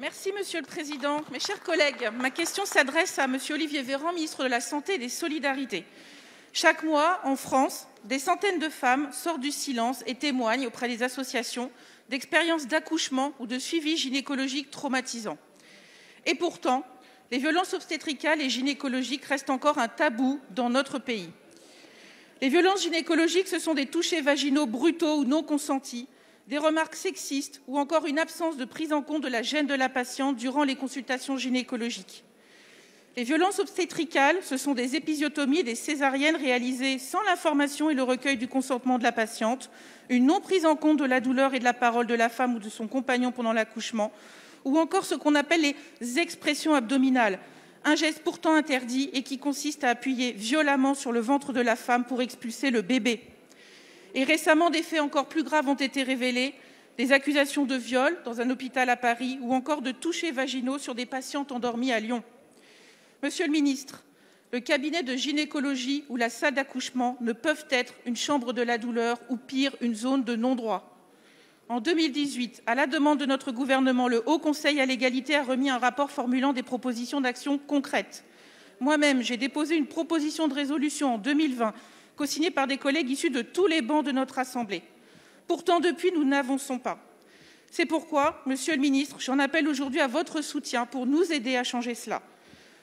Merci Monsieur le Président. Mes chers collègues, ma question s'adresse à Monsieur Olivier Véran, ministre de la Santé et des Solidarités. Chaque mois, en France, des centaines de femmes sortent du silence et témoignent auprès des associations d'expériences d'accouchement ou de suivi gynécologique traumatisants. Et pourtant, les violences obstétricales et gynécologiques restent encore un tabou dans notre pays. Les violences gynécologiques, ce sont des touchés vaginaux brutaux ou non consentis, des remarques sexistes ou encore une absence de prise en compte de la gêne de la patiente durant les consultations gynécologiques. Les violences obstétricales, ce sont des épisiotomies et des césariennes réalisées sans l'information et le recueil du consentement de la patiente, une non prise en compte de la douleur et de la parole de la femme ou de son compagnon pendant l'accouchement, ou encore ce qu'on appelle les expressions abdominales, un geste pourtant interdit et qui consiste à appuyer violemment sur le ventre de la femme pour expulser le bébé. Et récemment, des faits encore plus graves ont été révélés, des accusations de viol dans un hôpital à Paris ou encore de touchés vaginaux sur des patientes endormies à Lyon. Monsieur le ministre, le cabinet de gynécologie ou la salle d'accouchement ne peuvent être une chambre de la douleur ou pire, une zone de non-droit. En 2018, à la demande de notre gouvernement, le Haut Conseil à l'égalité a remis un rapport formulant des propositions d'action concrètes. Moi-même, j'ai déposé une proposition de résolution en 2020, cosignée par des collègues issus de tous les bancs de notre Assemblée. Pourtant, depuis, nous n'avançons pas. C'est pourquoi, Monsieur le ministre, j'en appelle aujourd'hui à votre soutien pour nous aider à changer cela.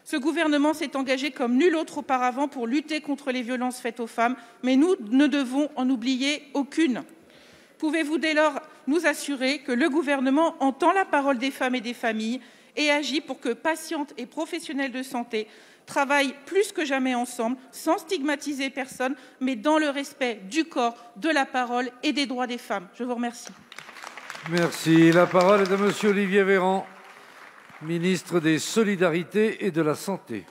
Ce gouvernement s'est engagé comme nul autre auparavant pour lutter contre les violences faites aux femmes, mais nous ne devons en oublier aucune. Pouvez-vous dès lors nous assurer que le gouvernement entend la parole des femmes et des familles et agit pour que patientes et professionnels de santé travaillent plus que jamais ensemble, sans stigmatiser personne, mais dans le respect du corps, de la parole et des droits des femmes? Je vous remercie. Merci. La parole est à Monsieur Olivier Véran, ministre des Solidarités et de la Santé.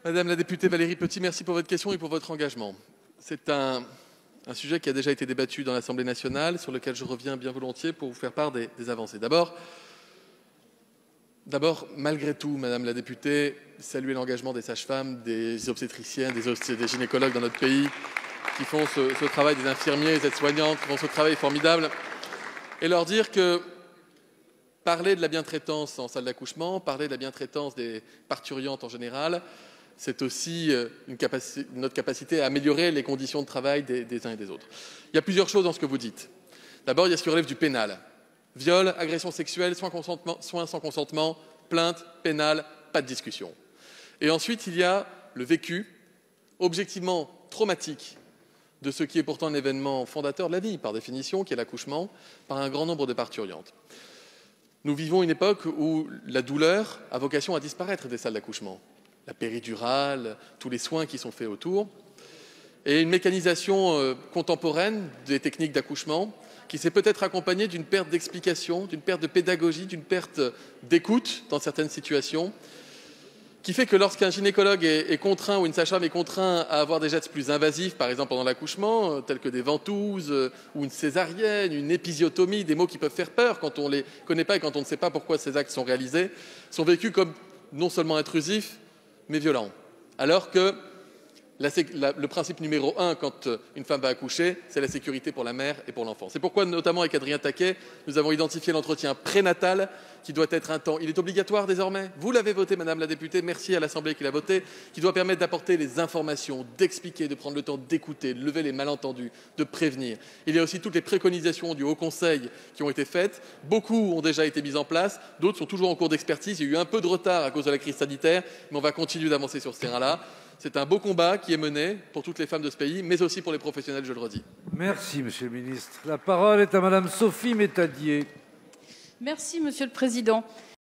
Madame la députée Valérie Petit, merci pour votre question et pour votre engagement. C'est un sujet qui a déjà été débattu dans l'Assemblée nationale, sur lequel je reviens bien volontiers pour vous faire part des avancées. D'abord, malgré tout, Madame la députée, saluer l'engagement des sages-femmes, des obstétriciennes, des gynécologues dans notre pays, qui font ce travail, des infirmiers, des aides-soignantes, qui font ce travail formidable, et leur dire que parler de la bientraitance en salle d'accouchement, parler de la bientraitance des parturientes en général, c'est aussi notre capacité à améliorer les conditions de travail des uns et des autres. Il y a plusieurs choses dans ce que vous dites. D'abord, il y a ce qui relève du pénal. Viol, agression sexuelle, soins sans consentement, plainte, pénal, pas de discussion. Et ensuite, il y a le vécu, objectivement traumatique, de ce qui est pourtant un événement fondateur de la vie, par définition, qui est l'accouchement, par un grand nombre de parturientes. Nous vivons une époque où la douleur a vocation à disparaître des salles d'accouchement. La péridurale, tous les soins qui sont faits autour, et une mécanisation contemporaine des techniques d'accouchement qui s'est peut-être accompagnée d'une perte d'explication, d'une perte de pédagogie, d'une perte d'écoute dans certaines situations, qui fait que lorsqu'un gynécologue est contraint ou une sage-femme est contraint à avoir des gestes plus invasifs, par exemple pendant l'accouchement, tels que des ventouses ou une césarienne, une épisiotomie, des mots qui peuvent faire peur quand on ne les connaît pas et quand on ne sait pas pourquoi ces actes sont réalisés, sont vécus comme non seulement intrusifs, mais violents. Alors que le principe numéro 1 quand une femme va accoucher, c'est la sécurité pour la mère et pour l'enfant. C'est pourquoi, notamment avec Adrien Taquet, nous avons identifié l'entretien prénatal qui doit être un temps. Il est obligatoire désormais. Vous l'avez voté, Madame la députée, merci à l'Assemblée qui l'a voté, qui doit permettre d'apporter les informations, d'expliquer, de prendre le temps d'écouter, de lever les malentendus, de prévenir. Il y a aussi toutes les préconisations du Haut Conseil qui ont été faites. Beaucoup ont déjà été mises en place, d'autres sont toujours en cours d'expertise. Il y a eu un peu de retard à cause de la crise sanitaire, mais on va continuer d'avancer sur ce terrain-là. C'est un beau combat qui est mené pour toutes les femmes de ce pays, mais aussi pour les professionnels, je le redis. Merci, Monsieur le ministre. La parole est à Madame Sophie Métadier. Merci, Monsieur le Président.